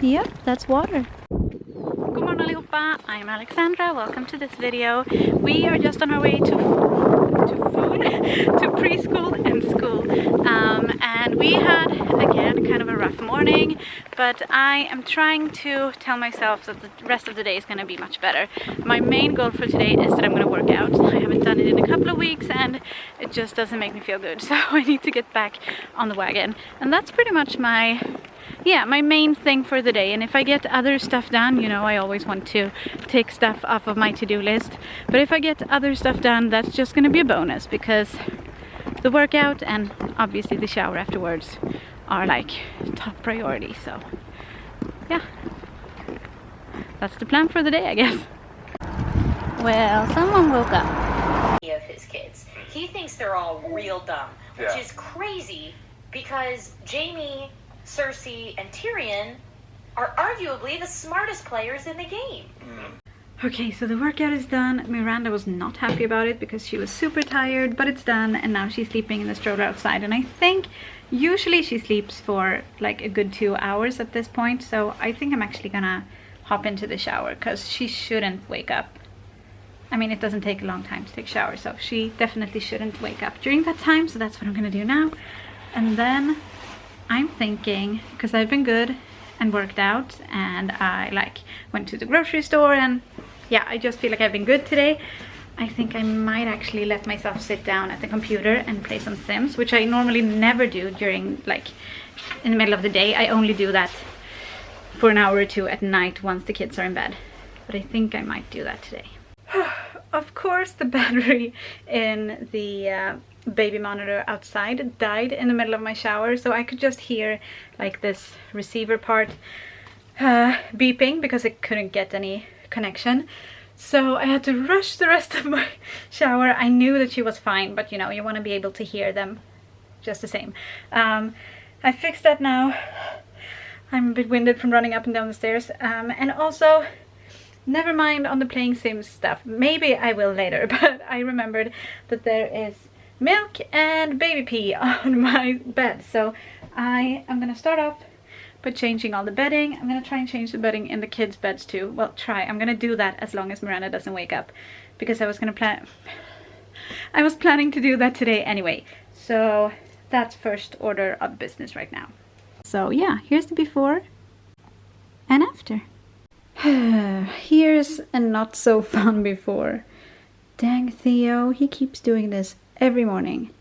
Yep, that's water. God morgon allihopa, I'm Alexandra. Welcome to this video. We are just on our way to food, to preschool and school. And we had, again, kind of a rough morning, but I am trying to tell myself that the rest of the day is going to be much better. My main goal for today is that I'm going to work out. I haven't done it in a couple of weeks and it just doesn't make me feel good. So I need to get back on the wagon. And that's pretty much my main thing for the day. And if I get other stuff done, you know, I always want to take stuff off of my to-do list. But if I get other stuff done, that's just going to be a bonus, because the workout and obviously the shower afterwards are like top priority. So yeah, that's the plan for the day, I guess. Well, someone woke up. Of his kids, he thinks they're all real dumb, which is crazy because Jamie, Cersei, and Tyrion are arguably the smartest players in the game. Okay, so the workout is done. Myranda was not happy about it because she was super tired, but it's done, and now she's sleeping in the stroller outside. And I think usually she sleeps for like a good 2 hours at this point, so I think I'm actually gonna hop into the shower because she shouldn't wake up. I mean, it doesn't take a long time to take a shower, so she definitely shouldn't wake up during that time, so that's what I'm gonna do now. And then I'm thinking, because I've been good and worked out, and I like went to the grocery store, and yeah, I just feel like I've been good today. I think I might actually let myself sit down at the computer and play some Sims, which I normally never do during, like, in the middle of the day. I only do that for an hour or two at night once the kids are in bed. But I think I might do that today. Of course, the battery in the baby monitor outside died in the middle of my shower, so I could just hear like this receiver part beeping because it couldn't get any connection. So I had to rush the rest of my shower. I knew that she was fine, but you know, you want to be able to hear them just the same. I fixed that now. I'm a bit winded from running up and down the stairs, and also never mind on the playing Sims stuff. Maybe I will later, but I remembered that there is milk and baby pee on my bed, so I am gonna start off by changing all the bedding. I'm gonna try and change the bedding in the kids' beds too. Well, I'm gonna do that as long as Myranda doesn't wake up, because I was planning to do that today anyway. So that's first order of business right now. So yeah, here's the before and after. Here's a not so fun before. Dang Theo, he keeps doing this every morning.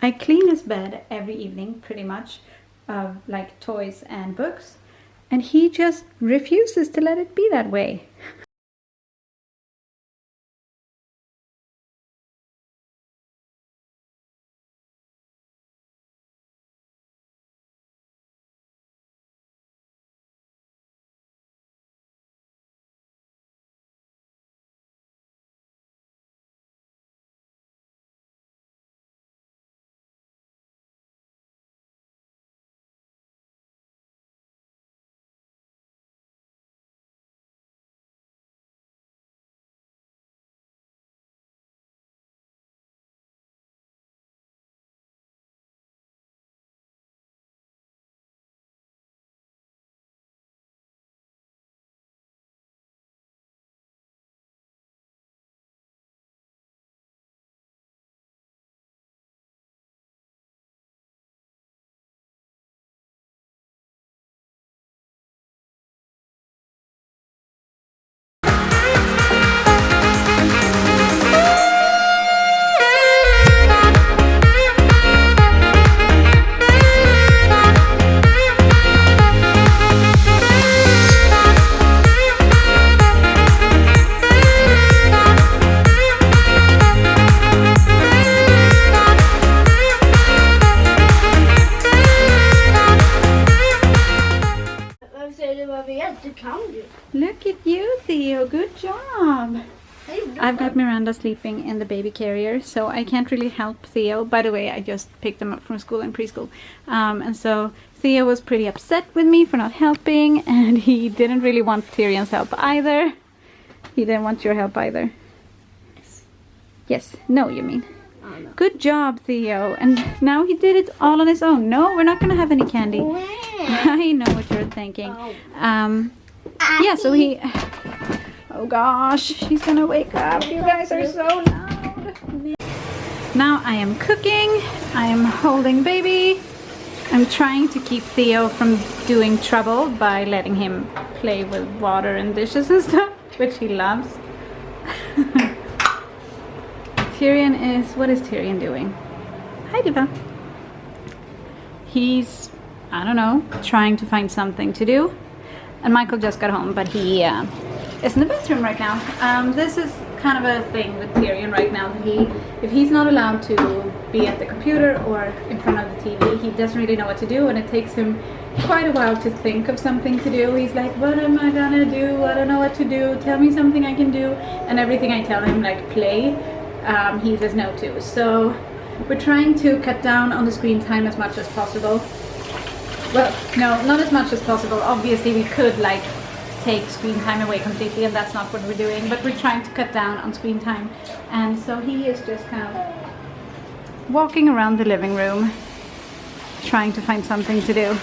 I clean his bed every evening, pretty much, of like toys and books, and he just refuses to let it be that way. Look at you, Theo, good job. I've got Myranda sleeping in the baby carrier, so I can't really help Theo. By the way, I just picked them up from school and preschool. And so Theo was pretty upset with me for not helping, and he didn't really want Tyrion's help either. He didn't want your help either. Yes. No, you mean. Good job, Theo. And now he did it all on his own. No, we're not going to have any candy. I know what you're thinking. Yeah, so he... Oh gosh, he's going to wake up. You guys are so loud. Now I am cooking. I am holding baby. I'm trying to keep Theo from doing trouble by letting him play with water and dishes and stuff, which he loves. Tyrion is... What is Tyrion doing? Hi, Duva. He's, I don't know, trying to find something to do. And Michael just got home, but he is in the bathroom right now. This is kind of a thing with Tyrion right now. That if he's not allowed to be at the computer or in front of the TV, he doesn't really know what to do, and it takes him quite a while to think of something to do. He's like, what am I gonna do? I don't know what to do. Tell me something I can do. And everything I tell him, like play, he says no to. So we're trying to cut down on the screen time as much as possible. Well, no, not as much as possible. Obviously we could like take screen time away completely, and that's not what we're doing, but we're trying to cut down on screen time. And so he is just kind of walking around the living room trying to find something to do.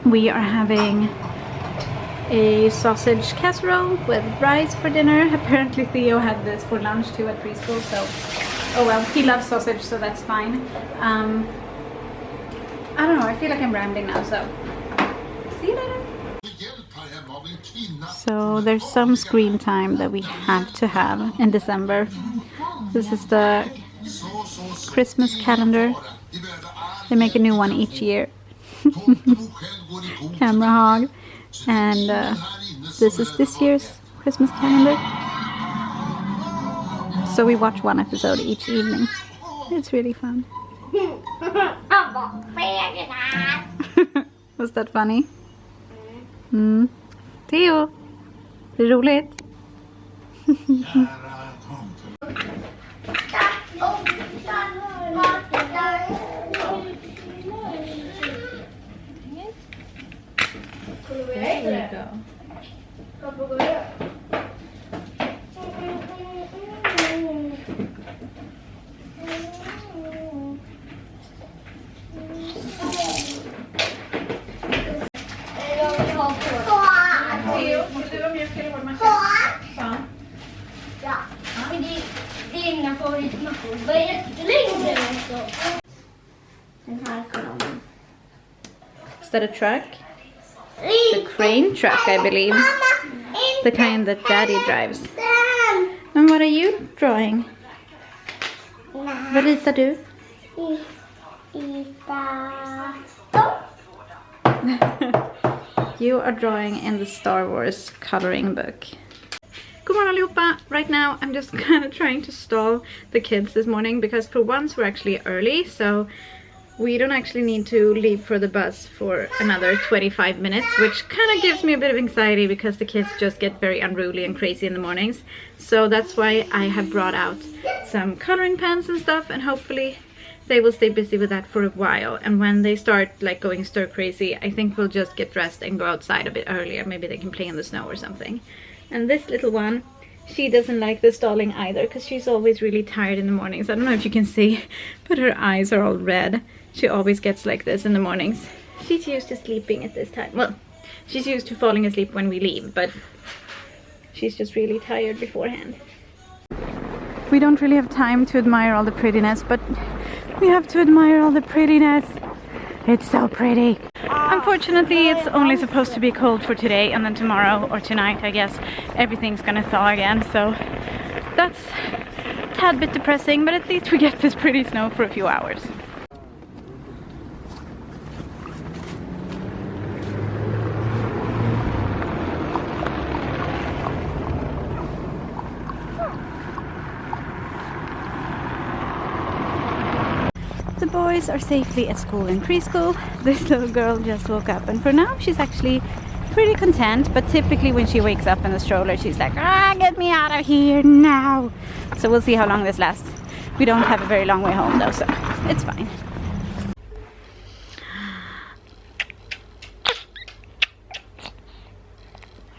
We are having a sausage casserole with rice for dinner. Apparently Theo had this for lunch too at preschool, so oh well, he loves sausage, so that's fine. I don't know, I feel like I'm rambling now, so see you later. So there's some screen time that we have to have in December. This is the Christmas calendar. They make a new one each year. Camera hog. And this is this year's Christmas calendar. So we watch one episode each evening. It's really fun. Was that funny? Theo, det är roligt. There you go. Dina favoritmackor var jättelänge också. Den här kolonnen. Is that a truck? It's a crane truck, I believe. The kind that Daddy drives. And what are you drawing? Vad ritar du? You are drawing in the Star Wars coloring book. Good morning, allihopa. Right now I'm just kind of trying to stall the kids this morning because for once we're actually early, so we don't actually need to leave for the bus for another 25 minutes, which kind of gives me a bit of anxiety because the kids just get very unruly and crazy in the mornings. So that's why I have brought out some coloring pens and stuff, and hopefully they will stay busy with that for a while. And when they start like going stir crazy, I think we'll just get dressed and go outside a bit earlier. Maybe they can play in the snow or something. And this little one, she doesn't like the stalling either because she's always really tired in the mornings. I don't know if you can see, but her eyes are all red. She always gets like this in the mornings. She's used to sleeping at this time. Well, she's used to falling asleep when we leave, but she's just really tired beforehand. We don't really have time to admire all the prettiness, but we have to admire all the prettiness. It's so pretty. Unfortunately, it's only supposed to be cold for today, and then tomorrow or tonight, I guess, everything's gonna thaw again. So that's a tad bit depressing, but at least we get this pretty snow for a few hours. The boys are safely at school and preschool. This little girl just woke up, and for now she's actually pretty content, but typically when she wakes up in the stroller she's like, ah, get me out of here now. So we'll see how long this lasts. We don't have a very long way home though, so it's fine.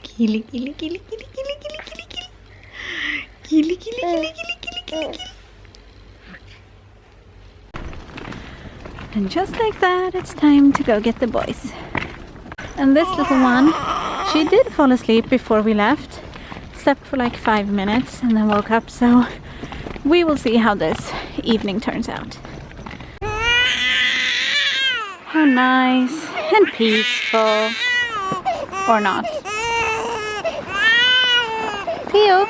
Kili, kili, kili, kili, kili, kili, kili, kili, kili, kili, kili, kili, kili, kili. And just like that, it's time to go get the boys. And this little one, she did fall asleep before we left. Slept for like 5 minutes and then woke up, so we will see how this evening turns out. How nice and peaceful. Or not. Theo!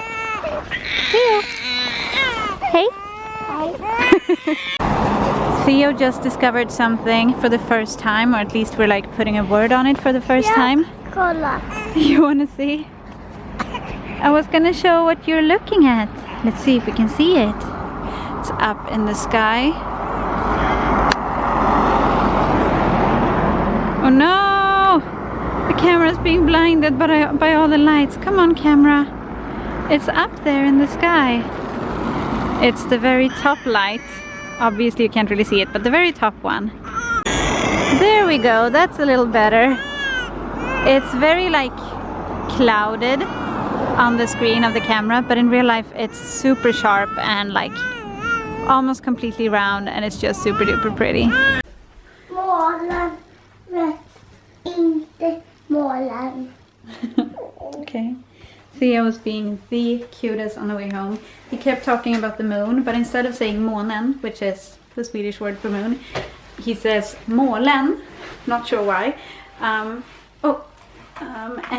Theo! Hey! Theo just discovered something for the first time, or at least we're like putting a word on it for the first time. Kolla. You wanna see? I was gonna show what you're looking at. Let's see if we can see it. It's up in the sky. Oh no! The camera's being blinded by all the lights. Come on, camera. It's up there in the sky. It's the very top light. Obviously you can't really see it, but the very top one. There we go, that's a little better. It's very like clouded on the screen of the camera, but in real life it's super sharp and like almost completely round, and it's just super duper pretty. Målen, vet inte målen. Okay. Theo was being the cutest on the way home. He kept talking about the moon, but instead of saying månen, which is the Swedish word for moon, he says målen. Not sure why. And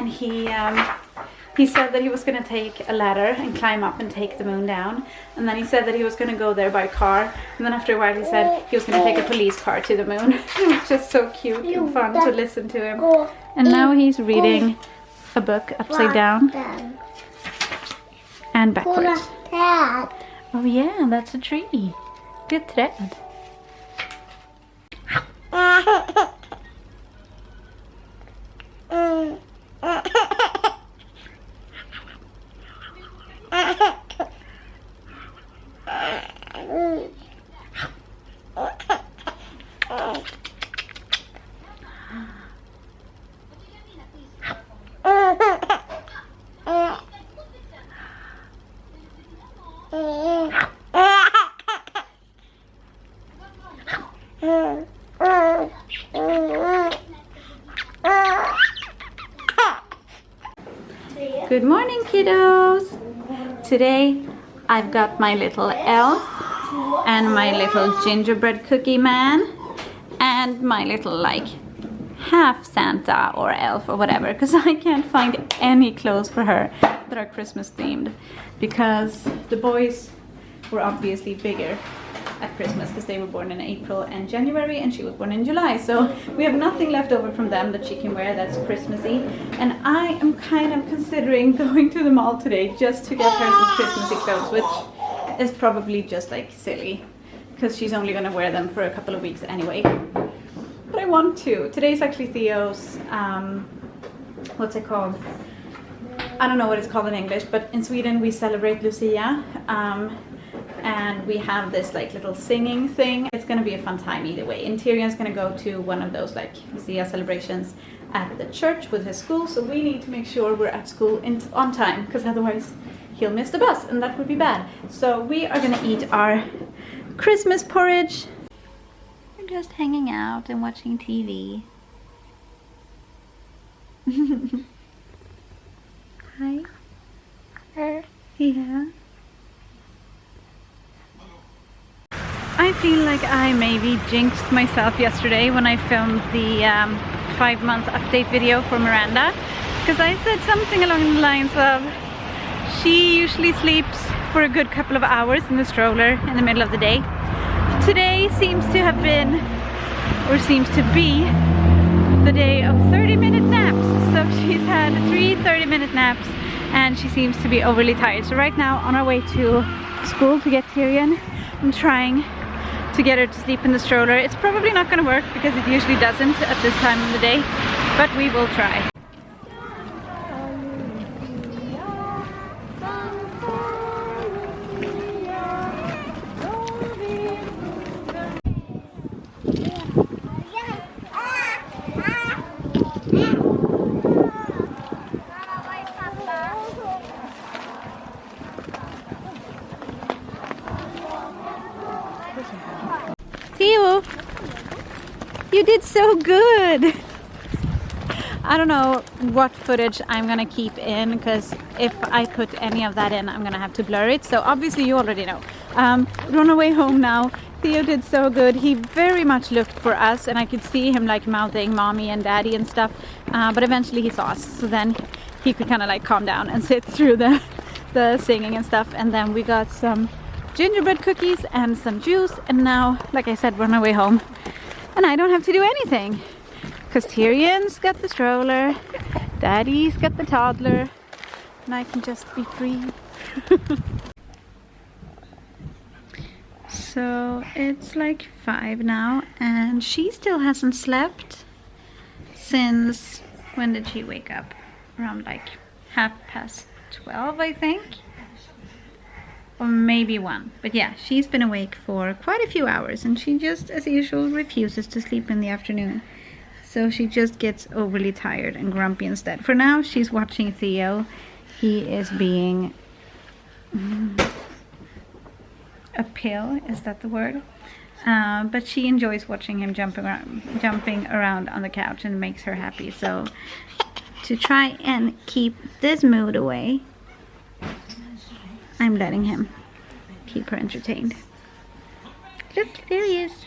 he said that he was going to take a ladder and climb up and take the moon down. And then he said that he was going to go there by car. And then after a while he said he was going to take a police car to the moon. It was just so cute and fun to listen to him. And now he's reading a book upside down and backwards. Oh yeah, that's a tree. Good thread. Good morning, kiddos! Today I've got my little elf and my little gingerbread cookie man and my little like half Santa or elf or whatever, because I can't find any clothes for her that are Christmas themed, because the boys were obviously bigger at Christmas because they were born in April and January and she was born in July, so we have nothing left over from them that she can wear that's Christmassy. And I am kind of considering going to the mall today just to get her some Christmassy clothes, which is probably just like silly because she's only going to wear them for a couple of weeks anyway. But I want to. Today's actually Theo's, what's it called? I don't know what it's called in English, but in Sweden we celebrate Lucia. And we have this like little singing thing. It's gonna be a fun time either way. And Tyrion's gonna go to one of those like Lucia celebrations at the church with his school, so we need to make sure we're at school on time, because otherwise he'll miss the bus and that would be bad. So we are gonna eat our Christmas porridge. We're just hanging out and watching TV. Hi. Yeah. I feel like I maybe jinxed myself yesterday when I filmed the 5-month update video for Myranda, because I said something along the lines of she usually sleeps for a good couple of hours in the stroller in the middle of the day. Today seems to have been, or seems to be, the day of 30-minute naps. So she's had 3 30-minute naps and she seems to be overly tired. So right now on our way to school to get Tyrion, I'm trying to get her to sleep in the stroller. It's probably not going to work because it usually doesn't at this time of the day, but we will try. Theo, You did so good. I don't know what footage I'm gonna keep in, because if I put any of that in, I'm gonna have to blur it. So obviously you already know. We're on our way home now. Theo did so good. He very much looked for us, and I could see him like mouthing mommy and daddy and stuff. But eventually he saw us, so then he could kind of like calm down and sit through the singing and stuff. And then we got some gingerbread cookies and some juice, and now, like I said, we're on our way home, and I don't have to do anything. Because Tyrion's got the stroller, Daddy's got the toddler, and I can just be free. So it's like 5 now, and she still hasn't slept since, when did she wake up? Around like 12:30, I think. Or maybe 1. But yeah, she's been awake for quite a few hours, and she just, as usual, refuses to sleep in the afternoon. So she just gets overly tired and grumpy instead. For now, she's watching Theo. He is being a pill, is that the word? But she enjoys watching him jumping around on the couch, and it makes her happy. So to try and keep this mood away, I'm letting him keep her entertained. Look, there he is.